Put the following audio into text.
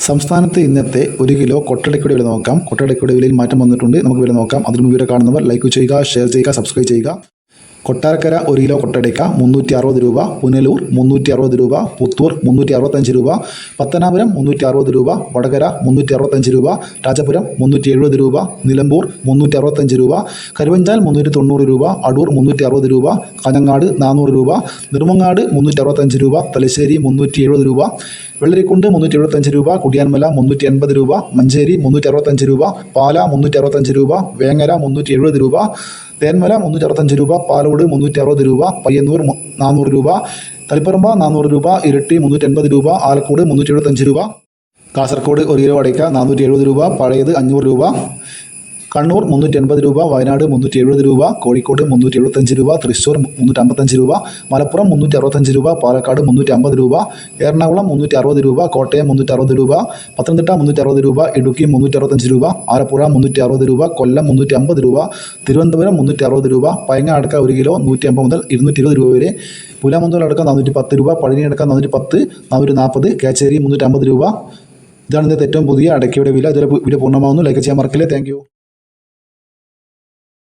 സംസ്ഥാനത്ത് ഇന്നത്തെ 1 കിലോ കൊട്ടടയ്ക്കയുടെ വില നോക്കാം. കൊട്ടടയ്ക്കയുടെ വിലയിൽ മാറ്റം വന്നിട്ടുണ്ട്. നമുക്ക് വില നോക്കാം. അതിനു മുമ്പ് വരെ കാണുന്നവർ ലൈക്ക് ചെയ്യുക, ഷെയർ ചെയ്യുക, സബ്സ്ക്രൈബ് ചെയ്യുക. കൊട്ടാരക്കര 1 കിലോ കൊട്ടടയ്ക്ക 360 രൂപ, പുനലൂർ 360 രൂപ, പുത്തൂർ 365 രൂപ, പത്തനാപുരം 360 രൂപ, വടകര 365 രൂപ, രാജപുരം 370 രൂപ, നിലമ്പൂർ 365 രൂപ, കരുവഞ്ചാൽ 390 രൂപ, അടൂർ 360 രൂപ, കാഞ്ഞങ്ങാട് 400 രൂപ, നെടുമങ്ങാട് 365 രൂപ, തലശ്ശേരി 370 രൂപ, വെള്ളരിക്കുണ്ട് 375 രൂപ, കുടിയാൻമല 380 രൂപ, മഞ്ചേരി 365 രൂപ, പാല 365 രൂപ, വേങ്ങര 370 രൂപ, തേന്മല 365 രൂപ, പാലോട് 360 രൂപ, പയ്യന്നൂർ 400 രൂപ, തളിപ്പറമ്പ 400 രൂപ, ഇരട്ടി 380 രൂപ, ആലക്കോട് 375 രൂപ, കാസർഗോഡ് 1 കിലോ അടയ്ക്ക 470 രൂപ, പഴയത് 500 രൂപ, കണ്ണൂർ 380 രൂപ, വയനാട് 370 രൂപ, കോഴിക്കോട് 375 രൂപ, തൃശ്ശൂർ 355 രൂപ, മലപ്പുറം 365 രൂപ, പാലക്കാട് 350 രൂപ, എറണാകുളം 360 രൂപ, കോട്ടയം 360 രൂപ, പത്തനംതിട്ട 360 രൂപ, ഇടുക്കി 365 രൂപ, ആലപ്പുഴ 360 രൂപ, കൊല്ലം 350 രൂപ, തിരുവനന്തപുരം 360 രൂപ, പയങ്ങ അടക്ക 1 കിലോ 150 മുതൽ 220 രൂപ വരെ, പുലാമന്തോൽ അടക്ക 410 രൂപ, പഴനി അടക്ക 410, 440, കേച്ചേരി 350 രൂപ. ഇതാണ് ഇന്നത്തെ ഏറ്റവും പുതിയ അടയ്ക്കയുടെ വില. ഇതിലെ വില പൂർണ്ണമാകുന്നു. ലൈക്ക് ചെയ്യാൻ മറക്കില്ലേ. Thank you.